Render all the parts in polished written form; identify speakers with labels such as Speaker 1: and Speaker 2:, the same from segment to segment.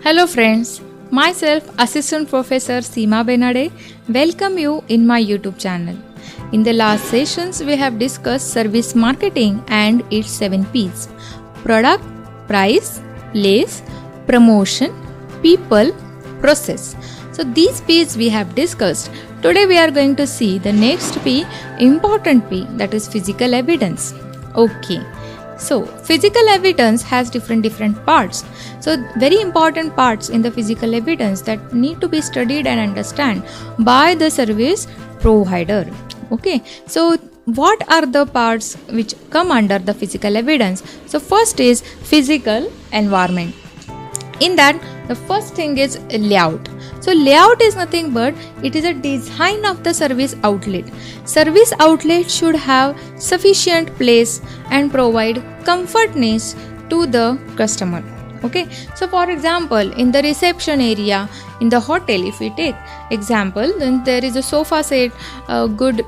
Speaker 1: Hello friends, myself Assistant Professor Seema Benade welcome you in my YouTube channel. In the last sessions we have discussed service marketing and its 7 P's: product, price, place, promotion, people, process. So these P's we have discussed. Today we are going to see the next P, important P, that is physical evidence. Okay. So physical evidence has different parts. So very important parts in the physical evidence that need to be studied and understand by the service provider. Okay. So what are the parts which come under the physical evidence? So first is physical environment. In that, the first thing is layout. So layout is nothing but it is a design of the service outlet. Service outlet should have sufficient place and provide comfortness to the customer. Okay, so for example, in the reception area in the hotel, if we take example, then there is a sofa set, good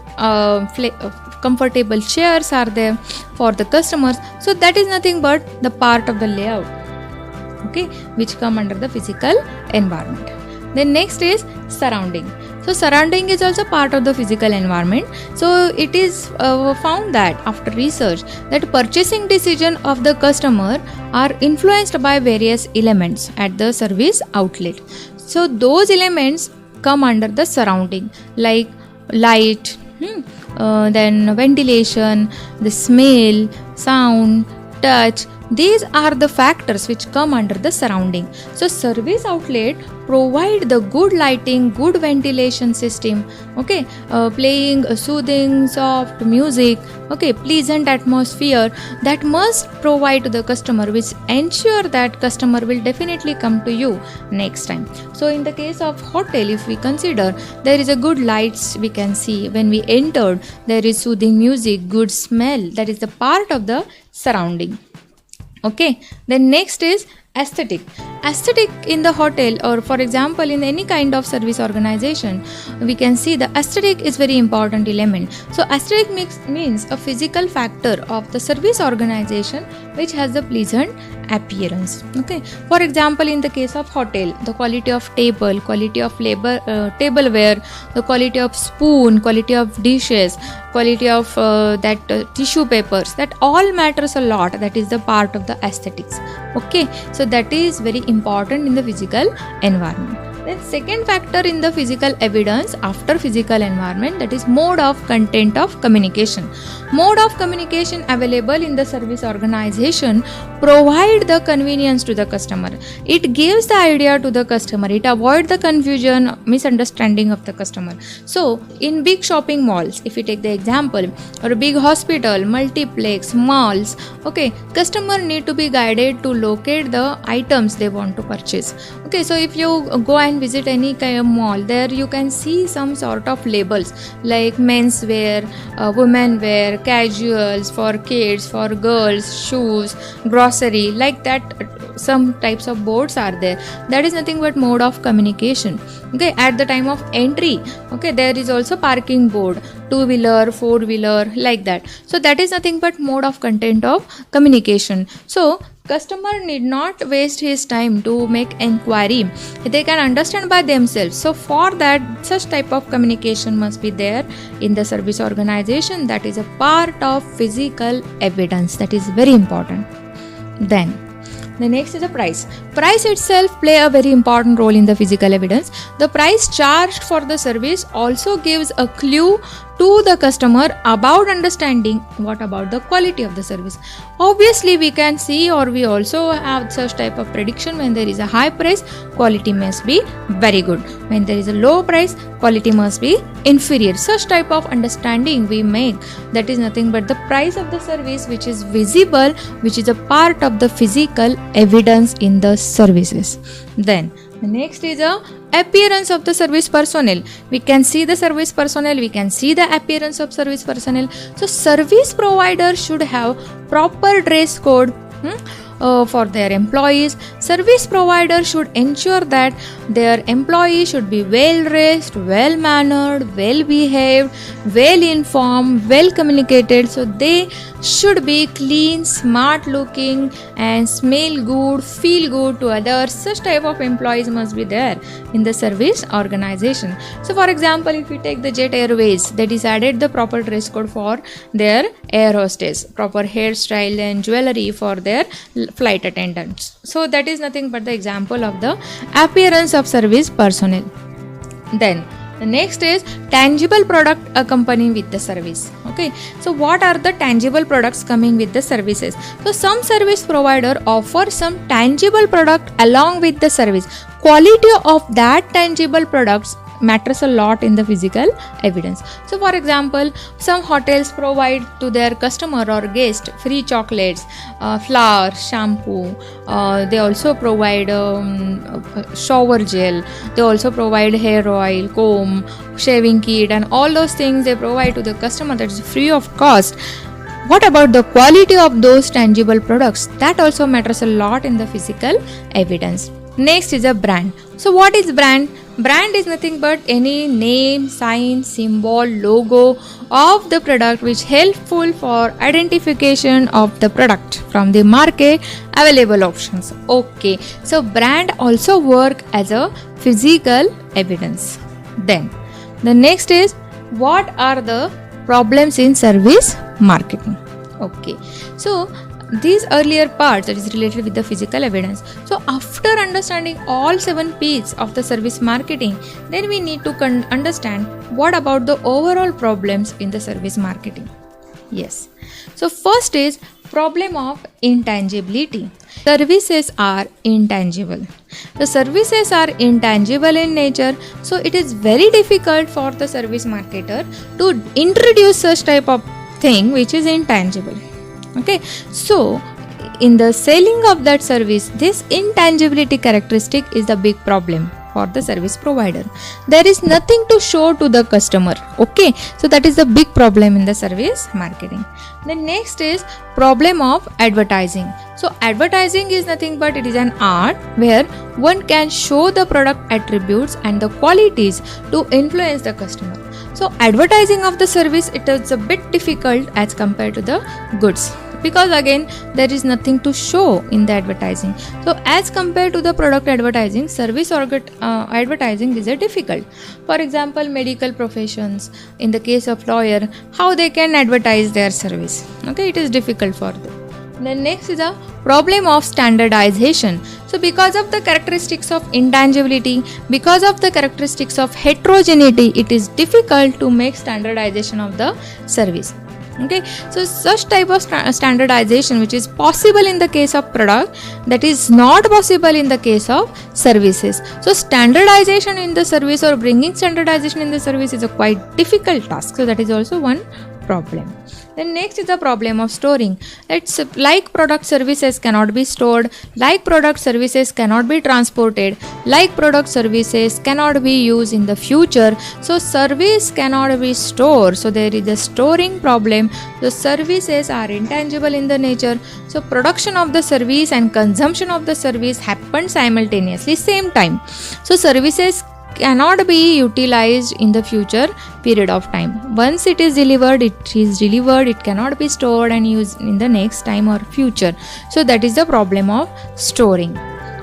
Speaker 1: comfortable chairs are there for the customers. So that is nothing but the part of the layout, okay, which come under the physical environment. Then next is surrounding. So surrounding is also part of the physical environment. So it is found that after research that purchasing decision of the customer are influenced by various elements at the service outlet. So those elements come under the surrounding, like light, then ventilation, the smell, sound, touch. These are the factors which come under the surrounding. So service outlet provide the good lighting, good ventilation system, okay, playing soothing soft music, okay, pleasant atmosphere that must provide to the customer, which ensure that customer will definitely come to you next time. So in the case of hotel, if we consider, there is a good lights we can see when we entered, there is soothing music, good smell, that is the part of the surrounding. Okay, then next is aesthetic. Aesthetic in the hotel, or for example in any kind of service organization, we can see the aesthetic is very important element. So aesthetic means a physical factor of the service organization which has a pleasant appearance. Okay, for example in the case of hotel, the quality of table, quality of tableware, the quality of spoon, quality of dishes, quality of tissue papers, that all matters a lot. That is the part of the aesthetics. Okay, so that is very important in the physical environment. Then second factor in the physical evidence after physical environment, that is mode of content of communication. Mode of communication available in the service organization provide the convenience to the customer. It gives the idea to the customer. It avoids the confusion, misunderstanding of the customer. So in big shopping malls, if we take the example, or a big hospital, multiplex, malls, okay, customer need to be guided to locate the items they want to purchase. Okay, so if you go and visit any kind of mall, there you can see some sort of labels like men's wear, women wear, casuals, for kids, for girls, shoes, grocery, like that. Some types of boards are there. That is nothing but mode of communication. Okay, at the time of entry, okay, there is also parking board, 2-wheeler, 4-wheeler, like that. So that is nothing but mode of content of communication. So customer need not waste his time to make inquiry. They can understand by themselves. So for that, such type of communication must be there in the service organization. That is a part of physical evidence. That is very important. Then the next is the price. Price itself play a very important role in the physical evidence. The price charged for the service also gives a clue to the customer about understanding what about the quality of the service. Obviously we can see, or we also have such type of prediction, when there is a high price, quality must be very good. When there is a low price, quality must be inferior. Such type of understanding we make. That is nothing but the price of the service which is visible, which is a part of the physical evidence in the services. Then the next is a appearance of the service personnel. We can see the service personnel, we can see the appearance of service personnel. So service provider should have proper dress code for their employees. Service provider should ensure that their employees should be well dressed, well mannered, well behaved, well informed, well communicated, so they should be clean, smart looking and smell good, feel good to others. Such type of employees must be there in the service organization. So for example, if you take the Jet Airways, they decided the proper dress code for their air hostess, proper hairstyle and jewelry for their flight attendants. So that is nothing but the example of the appearance of service personnel. Then the next is tangible product accompanying with the service. Okay, so what are the tangible products coming with the services? So some service provider offer some tangible product along with the service. Quality of that tangible products matters a lot in the physical evidence. So for example, some hotels provide to their customer or guest free chocolates, flour, shampoo. They also provide shower gel. They also provide hair oil, comb, shaving kit, and all those things they provide to the customer, that is free of cost. What about the quality of those tangible products? That also matters a lot in the physical evidence. Next is a brand. So what is brand? Brand is nothing but any name, sign, symbol, logo of the product which helpful for identification of the product from the market available options. Okay, so brand also work as a physical evidence. Then the next is, what are the problems in service marketing? Okay, so these earlier parts, that is related with the physical evidence. So after understanding all 7 P's of the service marketing, then we need to understand what about the overall problems in the service marketing. Yes, so first is problem of intangibility. Services are intangible. The services are intangible in nature, so it is very difficult for the service marketer to introduce such type of thing which is intangible. Okay, so in the selling of that service, this intangibility characteristic is the big problem for the service provider. There is nothing to show to the customer. Okay, so that is the big problem in the service marketing. The next is problem of advertising. So advertising is nothing but it is an art where one can show the product attributes and the qualities to influence the customer. So advertising of the service, it is a bit difficult as compared to the goods, because again there is nothing to show in the advertising. So as compared to the product advertising, service advertising is a difficult. For example, medical professions, in the case of lawyer, how they can advertise their service. Okay, it is difficult for them. Then next is a problem of standardization. So because of the characteristics of intangibility, because of the characteristics of heterogeneity, it is difficult to make standardization of the service. Okay, so such type of standardization which is possible in the case of product, that is not possible in the case of services. So standardization in the service or bringing standardization in the service is a quite difficult task. So that is also one problem. Then next is the problem of storing. It's like product services cannot be stored, like product services cannot be transported, like product services cannot be used in the future. So service cannot be stored. So there is a storing problem. The services are intangible in the nature. So production of the service and consumption of the service happen simultaneously, same time. So services cannot be utilized in the future period of time. Once it is delivered, it cannot be stored and used in the next time or future. So that is the problem of storing.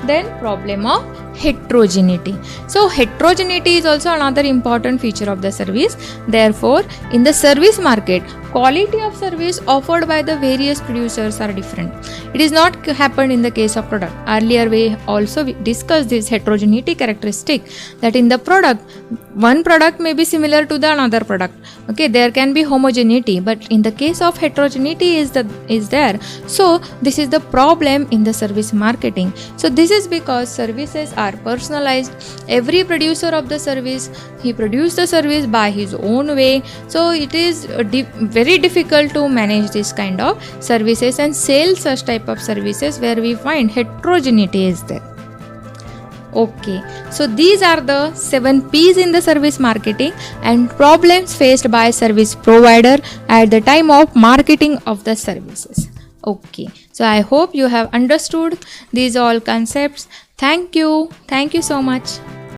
Speaker 1: Then problem of heterogeneity. So heterogeneity is also another important feature of the service. Therefore, in the service market, quality of service offered by the various producers are different. It is not happened in the case of product. Earlier we also discussed this heterogeneity characteristic, that in the product, one product may be similar to the another product. Okay, there can be homogeneity, but in the case of heterogeneity is there. So this is the problem in the service marketing. So this is because services are personalized. Every producer of the service, he produces the service by his own way. So it is very difficult to manage this kind of services and sell such type of services where we find heterogeneity is there. Okay, so these are the 7 P's in the service marketing and problems faced by service provider at the time of marketing of the services. Okay, so I hope you have understood these all concepts. Thank you so much.